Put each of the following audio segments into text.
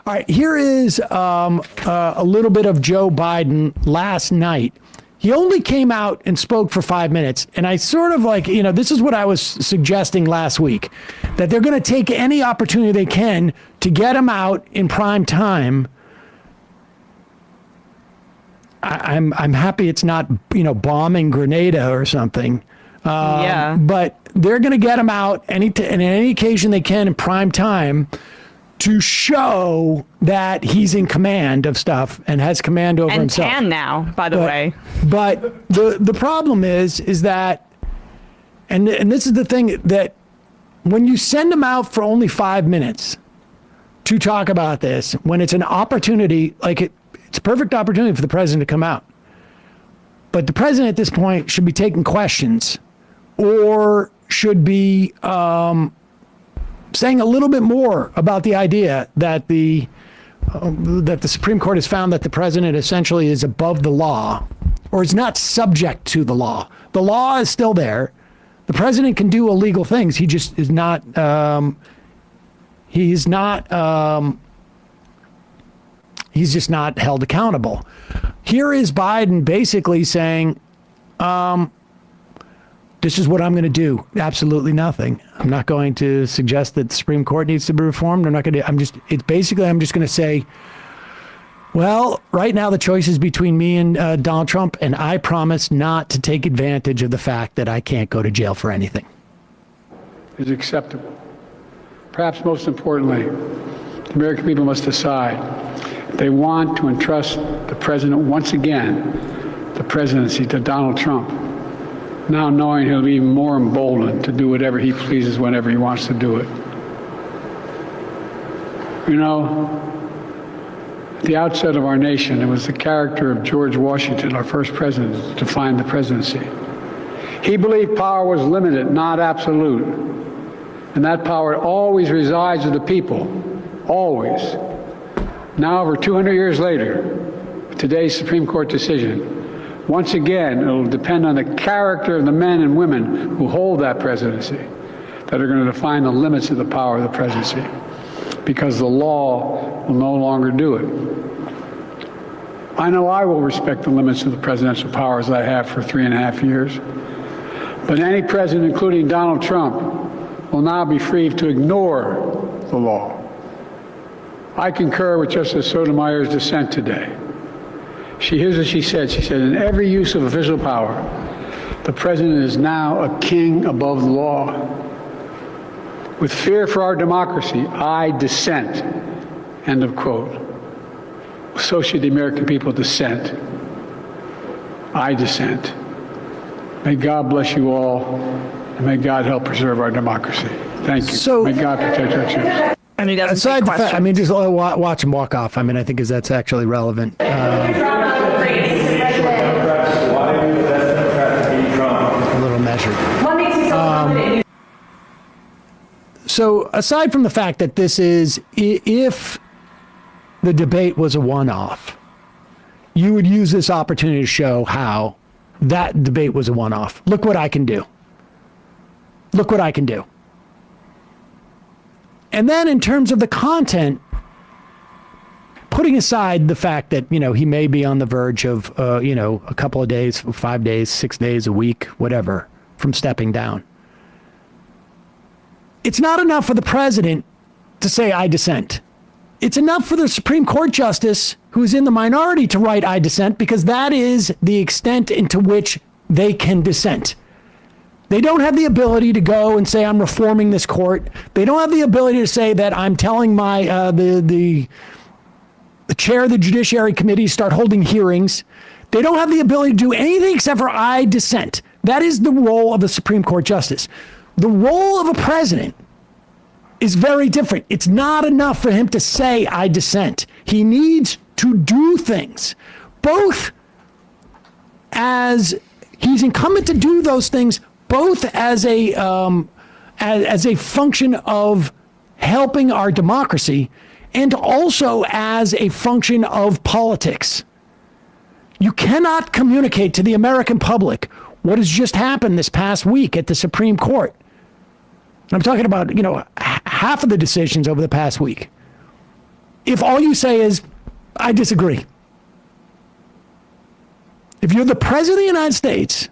All right, here is a little bit of Joe Biden last night. He only came out and spoke for 5 minutes. And I sort of like, this is what I was suggesting last week, that they're going to take any opportunity they can to get him out in prime time. I'm happy it's not, bombing Grenada or something. Yeah. But they're going to get him out and any occasion they can in prime time to show that he's in command of stuff and has command over himself. And can now, by the way. But the problem is that, and this is the thing, that when you send him out for only 5 minutes to talk about this, when it's an opportunity, like it's a perfect opportunity for the president to come out. But the president at this point should be taking questions or should be saying a little bit more about the idea that the Supreme Court has found that the president essentially is above the law or is not subject to the law. The law is still there. The president can do illegal things. He just is not. He's just not held accountable. Here is Biden basically saying, this is what I'm going to do. Absolutely nothing. I'm not going to suggest that the Supreme Court needs to be reformed. I'm just going to say, well, right now the choice is between me and Donald Trump, and I promise not to take advantage of the fact that I can't go to jail for anything. Is acceptable. Perhaps most importantly, the American people must decide if they want to entrust the president once again, the presidency, to Donald Trump, now knowing he'll be even more emboldened to do whatever he pleases whenever he wants to do it. At the outset of our nation, it was the character of George Washington, our first president, that defined the presidency. He believed power was limited, not absolute. And that power always resides with the people, always. Now, over 200 years later, today's Supreme Court decision, once again, it'll depend on the character of the men and women who hold that presidency that are going to define the limits of the power of the presidency, because the law will no longer do it. I know I will respect the limits of the presidential powers I have for 3.5 years, but any president, including Donald Trump, will now be free to ignore the law. I concur with Justice Sotomayor's dissent today. Here's what she said. She said, in every use of official power, the president is now a king above the law. With fear for our democracy, I dissent. End of quote. So should the American people dissent. I dissent. May God bless you all, and may God help preserve our democracy. Thank you. May God protect our children. And he doesn't Aside the fact, just watch him walk off. I think that's actually relevant. A little measured. So aside from the fact that this is, if the debate was a one-off, you would use this opportunity to show how that debate was a one-off. Look what I can do. Look what I can do. And then in terms of the content, putting aside the fact that, he may be on the verge of, a couple of days, 5 days, 6 days, a week, whatever, from stepping down. It's not enough for the president to say, I dissent. It's enough for the Supreme Court justice who's in the minority to write, I dissent, because that is the extent into which they can dissent. They don't have the ability to go and say, I'm reforming this court. They don't have the ability to say that I'm telling my the chair of the Judiciary Committee to start holding hearings. They don't have the ability to do anything except for I dissent. That is the role of a Supreme Court justice. The role of a president is very different. It's not enough for him to say I dissent. He needs to do things, both as he's incumbent to do those things, both as a function of helping our democracy and also as a function of politics. You cannot communicate to the American public what has just happened this past week at the Supreme Court. And I'm talking about, half of the decisions over the past week. if all you say is, I disagree. If you're the president of the United States,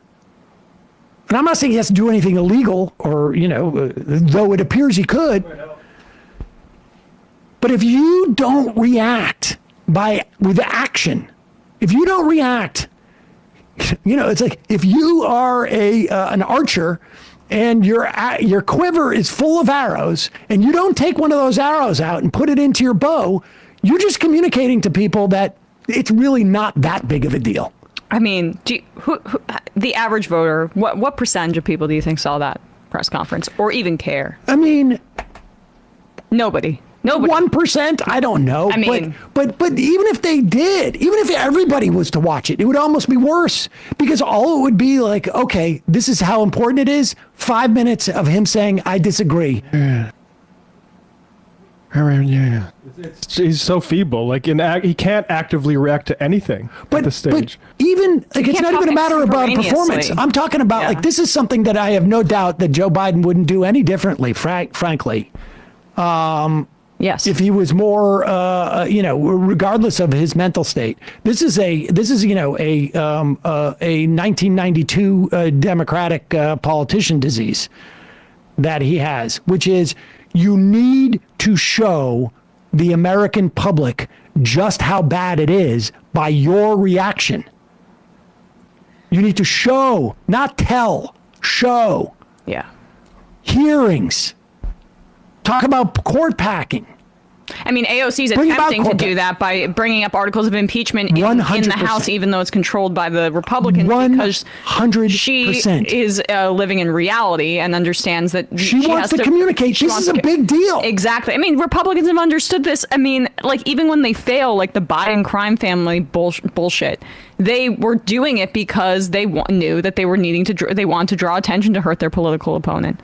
and I'm not saying he has to do anything illegal or, though it appears he could, but if you don't react with action, if you don't react, it's like if you are an archer and your quiver is full of arrows and you don't take one of those arrows out and put it into your bow, you're just communicating to people that it's really not that big of a deal. I mean, the average voter, what percentage of people do you think saw that press conference or even care? I mean, nobody. 1%, I don't know. I mean, but even if they did, even if everybody was to watch it, it would almost be worse because all it would be like, okay, this is how important it is. 5 minutes of him saying, I disagree. Yeah. He's so feeble. Like he can't actively react to anything at the stage. But even it's not even a matter about performance. I'm talking about this is something that I have no doubt that Joe Biden wouldn't do any differently. Frankly, yes. If he was more, regardless of his mental state, this is a 1992 Democratic politician disease that he has, which is you need to show the American public just how bad it is by your reaction. You need to show, not tell, show. Yeah. Hearings. Talk about court packing. I mean, AOC is attempting to do that by bringing up articles of impeachment in the House, even though it's controlled by the Republicans, because 100%. she is living in reality and understands that she wants to communicate. This is a big deal. Exactly. I mean, Republicans have understood this. I mean, like even when they fail, like the Biden crime family bullshit, they were doing it because they knew that they were they wanted to draw attention to hurt their political opponent.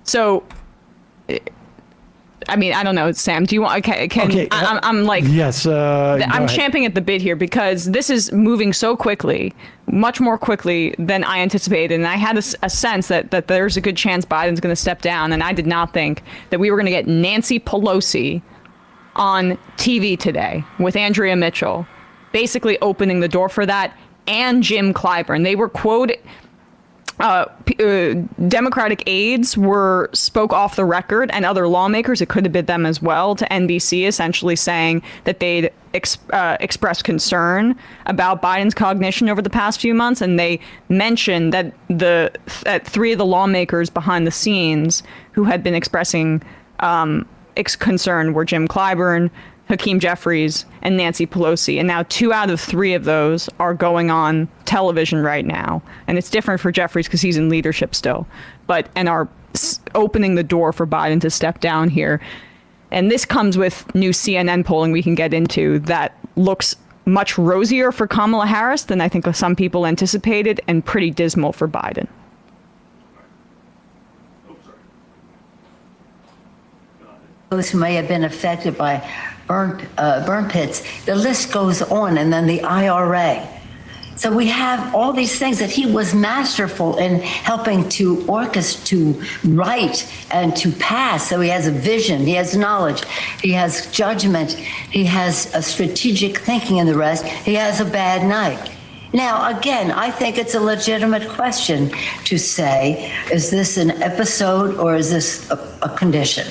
So. I mean, I don't know, Sam. Do you want? Okay. I'm like, yes. I'm champing at the bit here because this is moving so quickly, much more quickly than I anticipated, and I had a sense that there's a good chance Biden's going to step down, and I did not think that we were going to get Nancy Pelosi on TV today with Andrea Mitchell, basically opening the door for that, and Jim Clyburn. They were quoted. Democratic aides spoke off the record, and other lawmakers, it could have been them as well, to NBC, essentially saying that they'd expressed concern about Biden's cognition over the past few months, and they mentioned that three of the lawmakers behind the scenes who had been expressing concern were Jim Clyburn, Hakeem Jeffries, and Nancy Pelosi. And now 2 out of 3 of those are going on television right now. And it's different for Jeffries because he's in leadership still, and are opening the door for Biden to step down here. And this comes with new CNN polling we can get into that looks much rosier for Kamala Harris than I think some people anticipated, and pretty dismal for Biden. Those who may have been affected by burn pits, the list goes on, and then the IRA. So we have all these things that he was masterful in helping to orchestrate, to write, and to pass. So he has a vision, he has knowledge, he has judgment, he has a strategic thinking, and the rest. He has a bad night. Now, again, I think it's a legitimate question to say, is this an episode or is this a condition?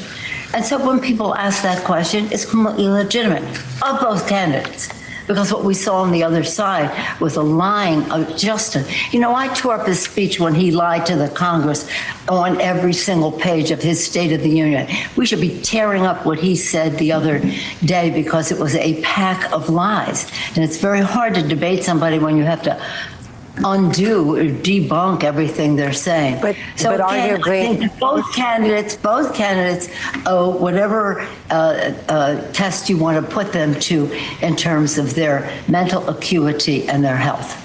And so when people ask that question, it's completely legitimate of both candidates. Because what we saw on the other side was a lying of Justin. I tore up his speech when he lied to the Congress on every single page of his State of the Union. We should be tearing up what he said the other day because it was a pack of lies. And it's very hard to debate somebody when you have to undo or debunk everything they're saying. But arguably, I think both candidates owe whatever test you want to put them to in terms of their mental acuity and their health.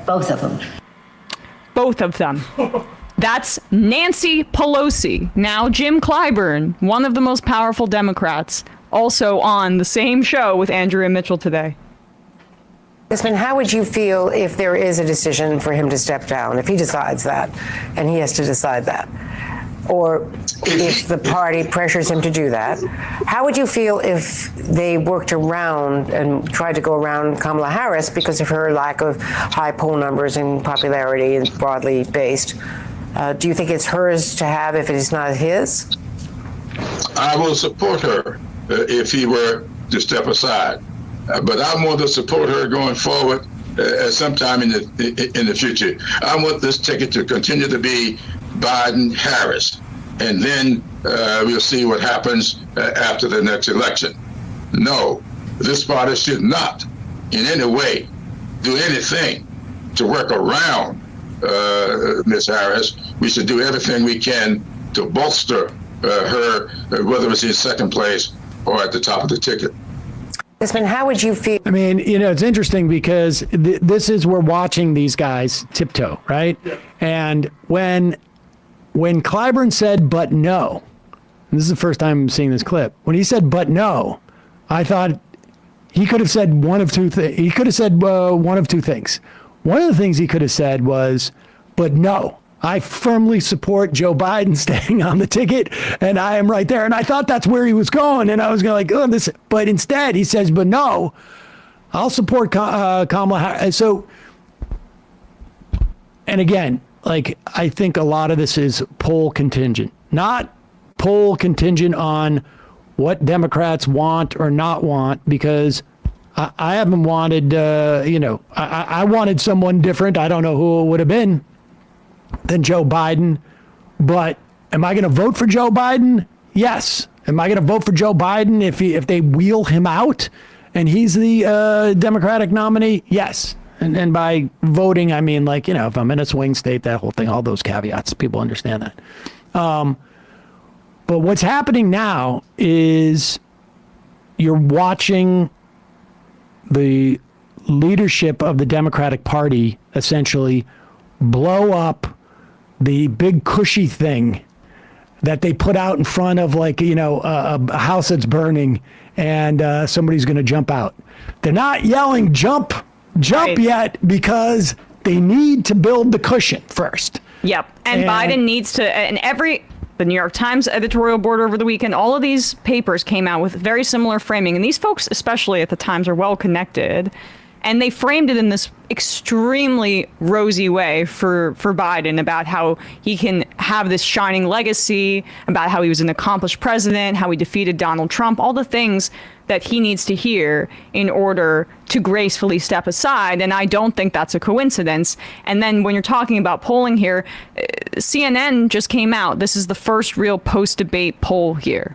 Both of them. Both of them. That's Nancy Pelosi. Now Jim Clyburn, one of the most powerful Democrats, also on the same show with Andrea Mitchell today. How would you feel if there is a decision for him to step down, if he decides that, and he has to decide that? or if the party pressures him to do that, how would you feel if they worked around and tried to go around Kamala Harris because of her lack of high poll numbers and popularity and broadly based? Do you think it's hers to have if it is not his? I will support her if he were to step aside. But I want to support her going forward sometime in the future. I want this ticket to continue to be Biden-Harris, and then we'll see what happens after the next election. No, this party should not in any way do anything to work around Ms. Harris. We should do everything we can to bolster her, whether it's in second place or at the top of the ticket. How would you feel? I mean, it's interesting because this is, we're watching these guys tiptoe, right? Yeah. And when Clyburn said, but no, and this is the first time I'm seeing this clip, when he said, but no, I thought he could have said one of two things. He could have said one of two things. One of the things he could have said was, but no, I firmly support Joe Biden staying on the ticket, and I am right there. And I thought that's where he was going, and I was going like, oh, this. But instead, he says, but no, I'll support Kamala Harris. So, and again, like, I think a lot of this is poll contingent, not poll contingent on what Democrats want or not want, because I haven't wanted, I wanted someone different. I don't know who it would have been than Joe Biden, but am I going to vote for Joe Biden? Yes. Am I going to vote for Joe Biden if they wheel him out and he's the Democratic nominee? Yes. And by voting, I mean, like, if I'm in a swing state, that whole thing, all those caveats, people understand that. But what's happening now is you're watching the leadership of the Democratic Party essentially blow up the big cushy thing that they put out in front of, like, a house that's burning and somebody's going to jump out. They're not yelling jump right yet because they need to build the cushion first. Yep. And Biden needs to, and the New York Times editorial board over the weekend, all of these papers came out with very similar framing. And these folks, especially at the Times, are well connected. And they framed it in this extremely rosy way for Biden about how he can have this shining legacy, about how he was an accomplished president, how he defeated Donald Trump, all the things that he needs to hear in order to gracefully step aside. And I don't think that's a coincidence. And then when you're talking about polling here, CNN just came out. This is the first real post-debate poll here.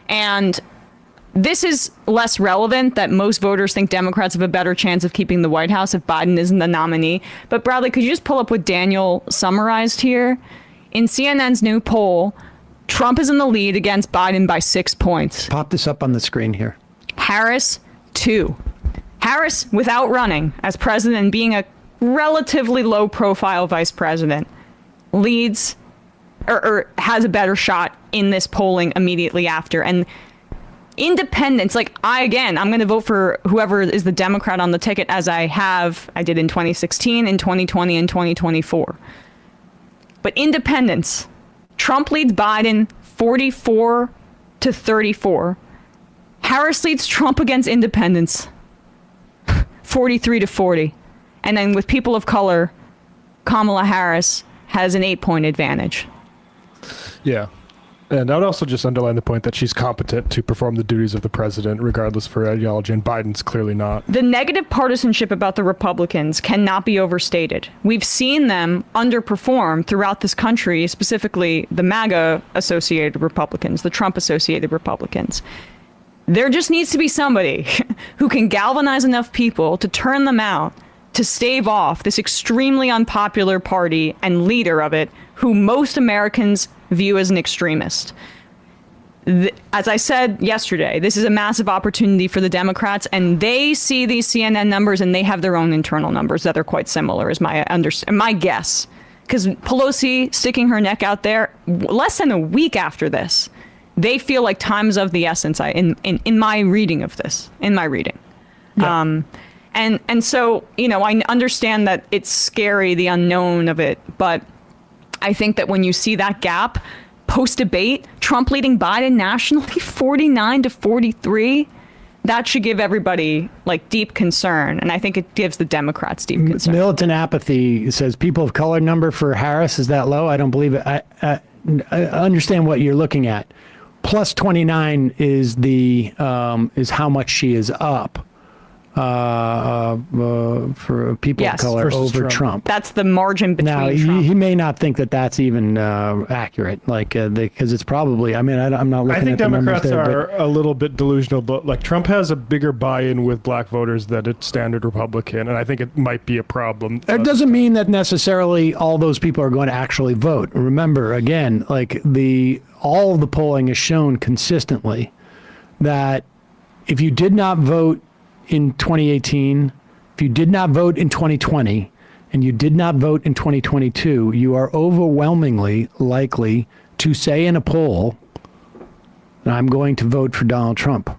And this is less relevant that most voters think Democrats have a better chance of keeping the White House if Biden isn't the nominee. But Bradley, could you just pull up what Daniel summarized here? In CNN's new poll, Trump is in the lead against Biden by 6 points. Pop this up on the screen here. Harris, 2. Harris, without running as president and being a relatively low-profile vice president, leads or has a better shot in this polling immediately after. And independents, like I'm going to vote for whoever is the Democrat on the ticket, as I did in 2016, in 2020, and 2024. But independents, Trump leads Biden 44-34. Harris leads Trump against independents 43-40. And then with people of color, Kamala Harris has an 8-point advantage. Yeah. And I would also just underline the point that she's competent to perform the duties of the president, regardless of her ideology, and Biden's clearly not. The negative partisanship about the Republicans cannot be overstated. We've seen them underperform throughout this country, specifically the MAGA-associated Republicans, the Trump-associated Republicans. There just needs to be somebody who can galvanize enough people to turn them out, to stave off this extremely unpopular party and leader of it, who most Americans view as an extremist. As I said yesterday, this is a massive opportunity for the Democrats, and they see these CNN numbers and they have their own internal numbers that are quite similar, is my guess. Because Pelosi sticking her neck out there less than a week after this, they feel like time's of the essence. In my reading of this, Yeah. And so, I understand that it's scary, the unknown of it, but I think that when you see that gap, post-debate, Trump leading Biden nationally 49-43. That should give everybody like deep concern, and I think it gives the Democrats deep concern. Militant apathy says people of color number for Harris is that low. I don't believe it. I understand what you're looking at. Plus 29 is the is how much she is up for people Yes. of color Versus over Trump. Trump. That's the margin between Now Trump. he may not think that that's even accurate, like because it's probably. I mean, I'm not looking I think at the numbers Democrats there, are a little bit delusional, but like Trump has a bigger buy-in with black voters than a standard Republican, and I think it might be a problem. It doesn't mean that necessarily all those people are going to actually vote. Remember, again, like all of the polling has shown consistently that if you did not vote in 2018, if you did not vote in 2020, and you did not vote in 2022, you are overwhelmingly likely to say in a poll, I'm going to vote for Donald Trump.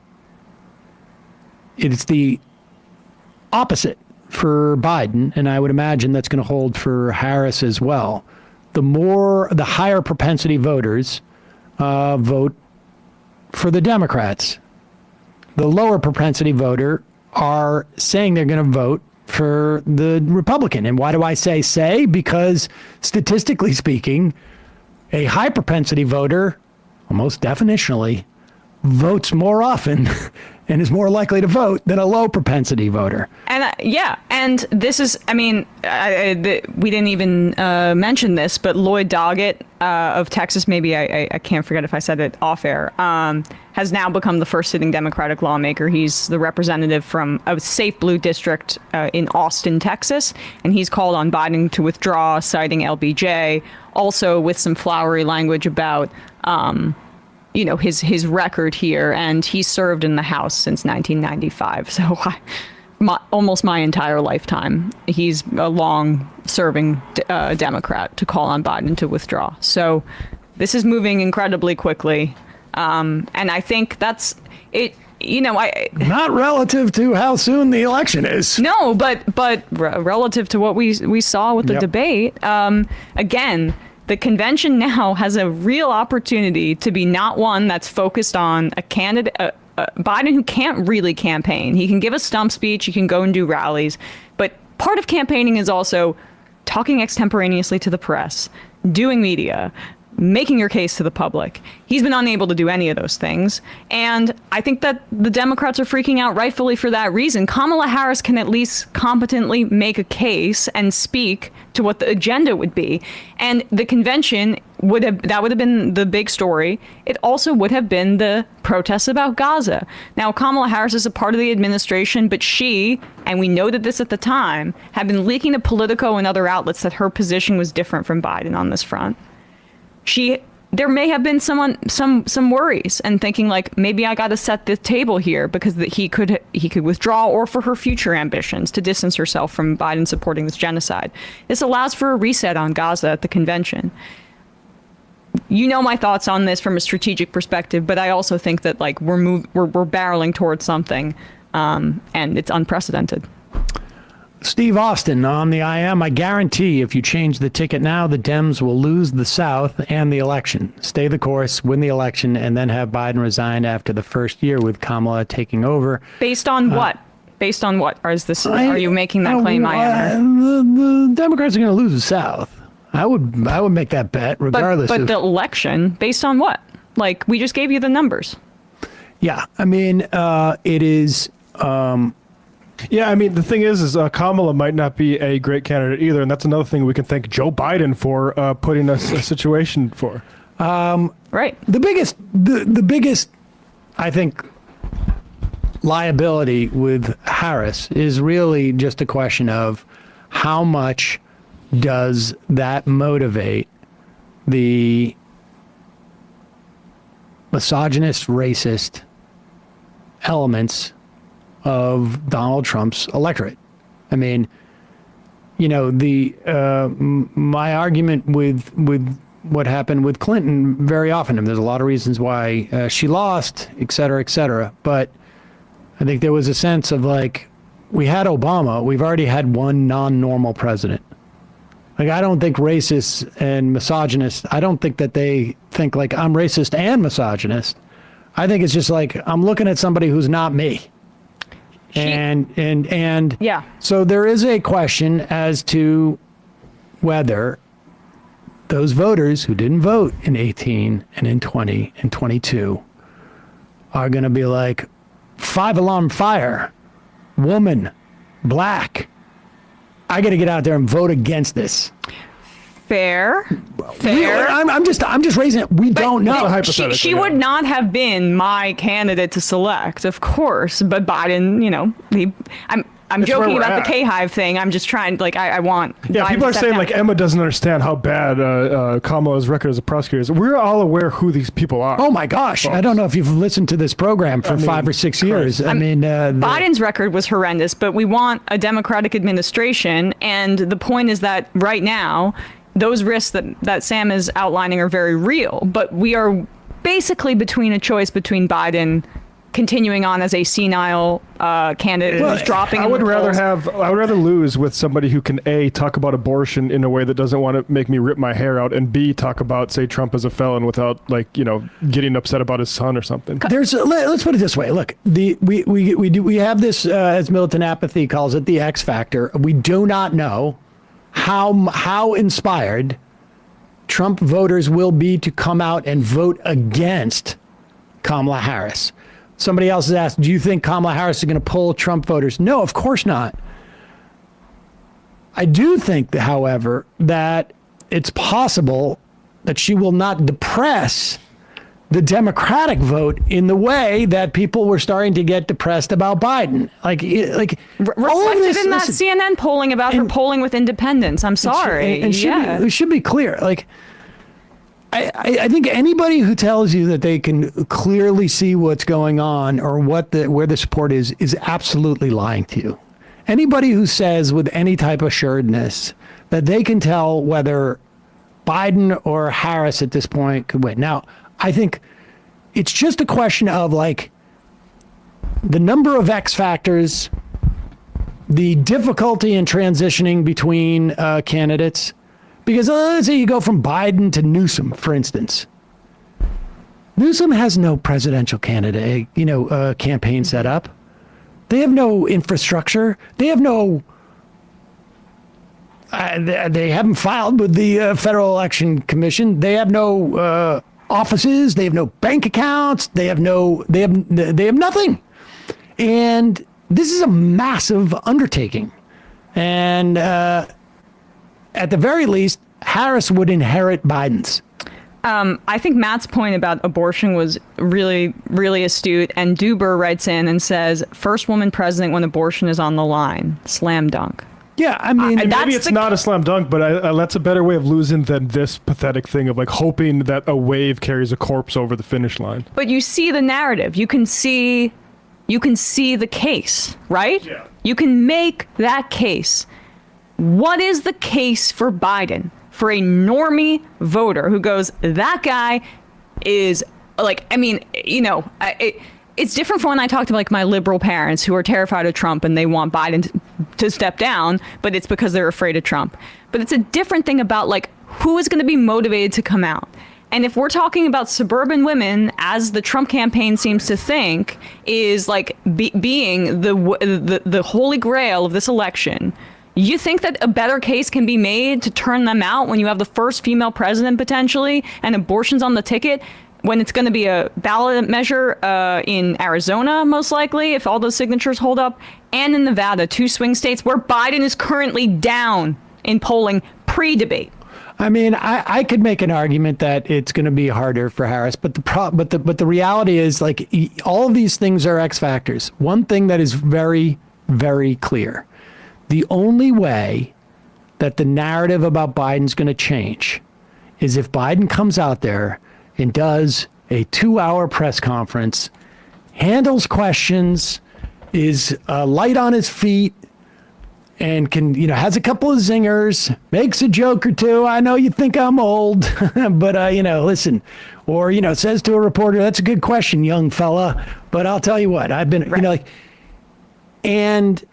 It's the opposite for Biden, and I would imagine that's going to hold for Harris as well. The higher propensity voters vote for the Democrats. The lower propensity voter are saying they're going to vote for the Republican. And why do I say? Because statistically speaking, a high propensity voter, almost definitionally, votes more often and is more likely to vote than a low propensity voter. And and this is, I mean, we didn't even mention this, but Lloyd Doggett of Texas, maybe I can't forget if I said it off air, has now become the first sitting Democratic lawmaker. He's the representative from a safe blue district in Austin, Texas, and he's called on Biden to withdraw, citing LBJ, also with some flowery language about his record here, and he served in the House since 1995. So almost my entire lifetime. He's a long-serving Democrat to call on Biden to withdraw. So this is moving incredibly quickly, and I think that's it. Not relative to how soon the election is. No, but relative to what we saw with the Yep. debate, again. The convention now has a real opportunity to be not one that's focused on a candidate, Biden, who can't really campaign. He can give a stump speech, he can go and do rallies, but part of campaigning is also talking extemporaneously to the press, doing media, making your case to the public. He's been unable to do any of those things. And I think that the Democrats are freaking out rightfully for that reason. Kamala Harris can at least competently make a case and speak to what the agenda would be. And the convention would have been the big story. It also would have been the protests about Gaza. Now, Kamala Harris is a part of the administration, but she, and we noted this at the time, had been leaking to Politico and other outlets that her position was different from Biden on this front. There may have been some worries and thinking like, maybe I got to set the table here because he could withdraw, or for her future ambitions to distance herself from Biden supporting this genocide. This allows for a reset on Gaza at the convention. You know my thoughts on this from a strategic perspective, but I also think that like we're barreling towards something, and it's unprecedented. Steve Austin on the IM. I guarantee if you change the ticket now, the Dems will lose the South and the election. Stay the course, win the election, and then have Biden resign after the first year with Kamala taking over. Based on what? Based on what? Or are you making that claim, The Democrats are going to lose the South. I would make that bet regardless. But the election, based on what? Like, we just gave you the numbers. Yeah, I mean, it is... Yeah, I mean, the thing is Kamala might not be a great candidate either, and that's another thing we can thank Joe Biden for putting us a situation for. Right. The biggest, I think, liability with Harris is really just a question of how much does that motivate the misogynist, racist elements of Donald Trump's electorate. I mean, my argument with what happened with Clinton very often, and there's a lot of reasons why she lost, et cetera, but I think there was a sense of like, we had Obama, we've already had one non-normal president. Like, I don't think racists and misogynists, I don't think that they think like I'm racist and misogynist. I think it's just like I'm looking at somebody who's not me. And yeah. So there is a question as to whether those voters who didn't vote in 18 and in 20 and 22 are going to be like, 5-alarm fire, woman, black. I got to get out there and vote against this. Fair. I'm just raising it. We don't know. She would not have been my candidate to select, of course. But Biden, I'm joking about the K-Hive thing. I'm just trying, like, I want. Yeah, Biden people are to step saying down. like Emma doesn't understand how bad Kamala's record as a prosecutor is. We're all aware who these people are. Oh my gosh! I don't know if you've listened to this program for 5 or 6 years. Biden's record was horrendous, but we want a Democratic administration, and the point is that right now, those risks that Sam is outlining are very real. But we are basically between a choice between Biden continuing on as a senile candidate who's dropping. I would rather lose with somebody who can A, talk about abortion in a way that doesn't want to make me rip my hair out, and B, talk about, say, Trump as a felon without, like, getting upset about his son or something. Let's put it this way. Look, we have this, as militant apathy calls it, the X factor. We do not know how inspired Trump voters will be to come out and vote against Kamala Harris. Somebody else has asked, do you think Kamala Harris is going to pull Trump voters? No, of course not. I do think, however, that it's possible that she will not depress the Democratic vote in the way that people were starting to get depressed about Biden. Reflected in that CNN polling about her polling with independents. I'm sorry. It should be clear. Like, I think anybody who tells you that they can clearly see what's going on or where the support is absolutely lying to you. Anybody who says with any type of assuredness that they can tell whether Biden or Harris at this point could win. Now, I think it's just a question of like the number of X factors, the difficulty in transitioning between candidates. Because let's say you go from Biden to Newsom, for instance. Newsom has no presidential candidate, campaign set up. They have no infrastructure. They have no. They haven't filed with the Federal Election Commission. They have no offices. They have no bank accounts. They have nothing. And this is a massive undertaking. And at the very least, Harris would inherit Biden's. I think Matt's point about abortion was really, really astute. And Duber writes in and says, first woman president when abortion is on the line. Slam dunk. Yeah, I mean, maybe it's not a slam dunk, but that's a better way of losing than this pathetic thing of like hoping that a wave carries a corpse over the finish line. But you see the narrative. You can see the case, right? Yeah. You can make that case. What is the case for Biden? For a normie voter who goes, that guy is like, I mean, it's different from when I talk to like my liberal parents who are terrified of Trump and they want Biden to step down, but it's because they're afraid of Trump. But it's a different thing about like who is going to be motivated to come out. And if we're talking about suburban women, as the Trump campaign seems to think, is like being the holy grail of this election. You think that a better case can be made to turn them out when you have the first female president potentially and abortion's on the ticket, when it's going to be a ballot measure in Arizona, most likely, if all those signatures hold up, and in Nevada, 2 swing states where Biden is currently down in polling pre-debate? I mean, I could make an argument that it's going to be harder for Harris, but the reality is like all of these things are X factors. One thing that is very, very clear. The only way that the narrative about Biden's going to change is if Biden comes out there and does a 2-hour press conference, handles questions, is light on his feet, and can, has a couple of zingers, makes a joke or two. I know you think I'm old, but, listen. Or, says to a reporter, that's a good question, young fella. But I'll tell you what, I've been, right. And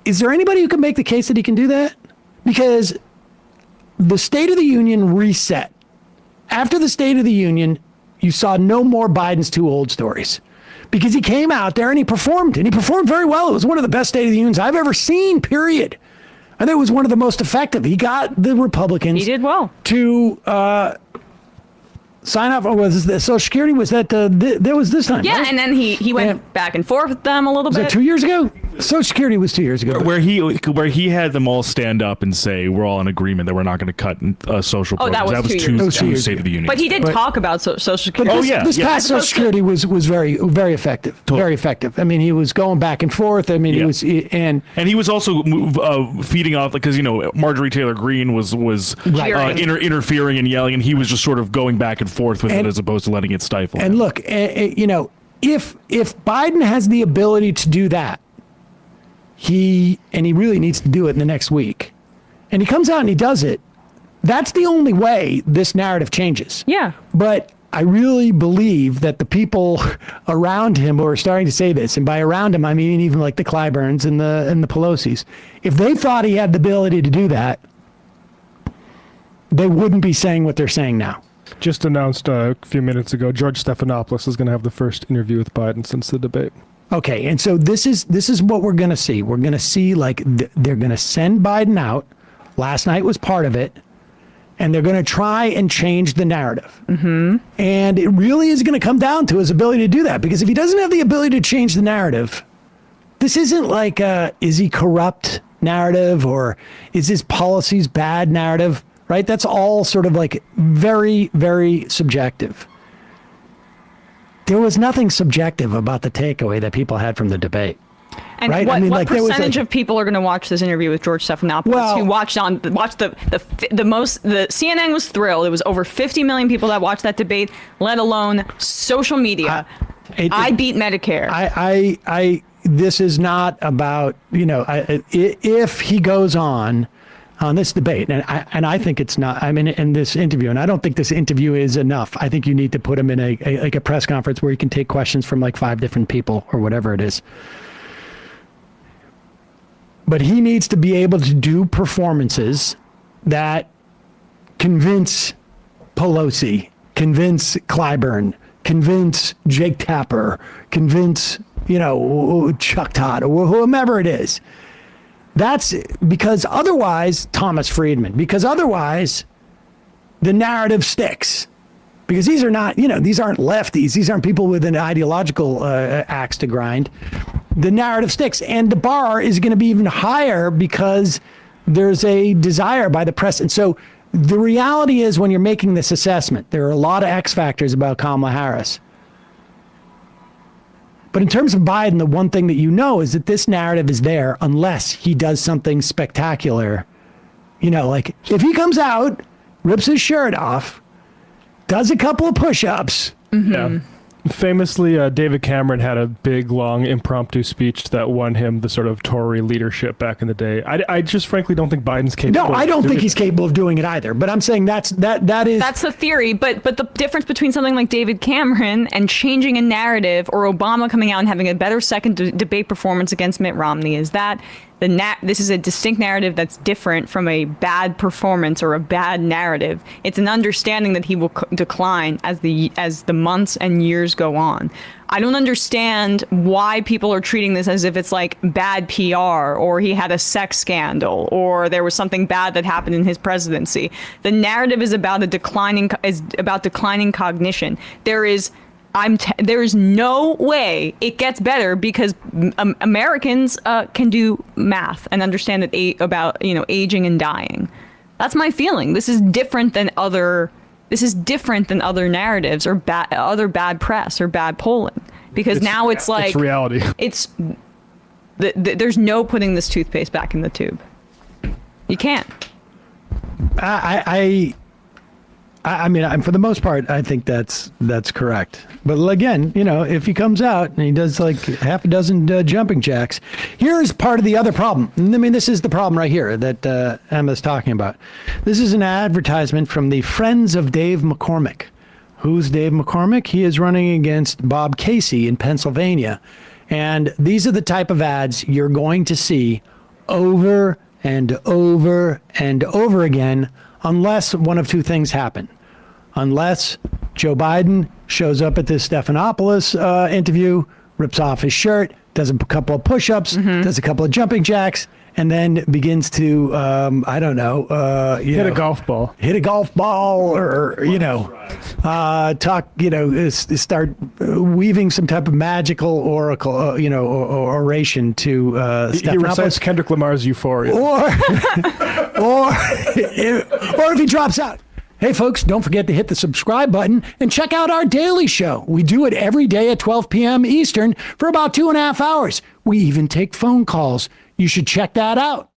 is there anybody who can make the case that he can do that? Because the State of the Union reset. After the State of the Union, you saw no more Biden's too old stories because he came out there and he performed very well. It was one of the best State of the Unions I've ever seen, period. I think it was one of the most effective. He got the Republicans He did well. to sign off. Or was this Social Security? Was that that was this time? Yeah, right? and then he went Yeah. back and forth with them a little Was bit. that 2 years ago? Social Security was 2 years ago. Where he had them all stand up and say we're all in agreement that we're not going to cut social Oh, that programs. was 2 two, years ago. two State of the Union. But he did talk about Social Security. But Oh, this, yeah, this yeah. past Social Security was very effective. Very effective. I mean, he was going back and forth. I mean, Yeah. he was and he was also feeding off because Marjorie Taylor Greene was Right. interfering and yelling, and he was just sort of going back and forth with And- it as opposed to letting it stifle. And him. look, if Biden has the ability to do that, he really needs to do it in the next week, and he comes out and he does it, that's the only way this narrative changes. Yeah. But I really believe that the people around him who are starting to say this, and by around him I mean even like the Clyburns and the Pelosi's, if they thought he had the ability to do that, they wouldn't be saying what they're saying now. Just announced a few minutes ago, George Stephanopoulos is going to have the first interview with Biden since the debate. Okay, and so this is what we're going to see. We're going to see they're going to send Biden out. Last night was part of it, and they're going to try and change the narrative. Mm-hmm. And it really is going to come down to his ability to do that, because if he doesn't have the ability to change the narrative, this isn't like is he corrupt narrative or is his policies bad narrative, right? That's all sort of like very, very subjective. There was nothing subjective about the takeaway that people had from the debate. And Right? what, I mean, what like, there was, percentage like- of people are going to watch this interview with George Stephanopoulos? Well- who watched the most? The CNN was thrilled. It was over 50 million people that watched that debate, let alone social media. I beat Medicare. I this is not about, if he goes on this debate, and I think it's not, I mean, in this interview, and I don't think this interview is enough. I think you need to put him in a press conference where he can take questions from like 5 different people or whatever it is. But he needs to be able to do performances that convince Pelosi, convince Clyburn, convince Jake Tapper, convince, Chuck Todd or whomever it is. That's because otherwise, Thomas Friedman, because otherwise the narrative sticks. Because these are not, these aren't lefties. These aren't people with an ideological axe to grind. The narrative sticks. And the bar is going to be even higher because there's a desire by the press. And so the reality is, when you're making this assessment, there are a lot of X factors about Kamala Harris. But in terms of Biden, the one thing that is that this narrative is there unless he does something spectacular. Like if he comes out, rips his shirt off, does a couple of push-ups. Mm-hmm. Yeah. Famously, David Cameron had a big, long, impromptu speech that won him the sort of Tory leadership back in the day. I just frankly don't think Biden's capable. No, I don't think doing he's it. capable of doing it either. But I'm saying that is That's the theory, but the difference between something like David Cameron and changing a narrative, or Obama coming out and having a better second debate performance against Mitt Romney, is that this is a distinct narrative that's different from a bad performance or a bad narrative. It's an understanding that he will decline as the months and years go on. I don't understand why people are treating this as if it's like bad PR, or he had a sex scandal, or there was something bad that happened in his presidency. The narrative is about declining cognition. There is no way it gets better because Americans can do math and understand that about aging and dying. That's my feeling. This is different than other narratives or other bad press or bad polling, because now it's like It's reality. It's there's no putting this toothpaste back in the tube. You can't. I mean, for the most part, I think that's correct. But again, if he comes out and he does like half a dozen jumping jacks, here's part of the other problem. I mean, this is the problem right here that Emma's talking about. This is an advertisement from the Friends of Dave McCormick. Who's Dave McCormick? He is running against Bob Casey in Pennsylvania. And these are the type of ads you're going to see over and over and over again unless one of two things happen. Unless Joe Biden shows up at this Stephanopoulos interview, rips off his shirt, does a couple of push-ups, does a couple of jumping jacks, and then begins to, I don't know, Hit a golf ball. hit a golf ball or, talk, start weaving some type of magical oracle, or oration to He recites Stephanopoulos. Kendrick Lamar's Euphoria. Or if he drops out. Hey, folks, don't forget to hit the subscribe button and check out our daily show. We do it every day at 12 p.m. Eastern for about 2.5 hours. We even take phone calls. You should check that out.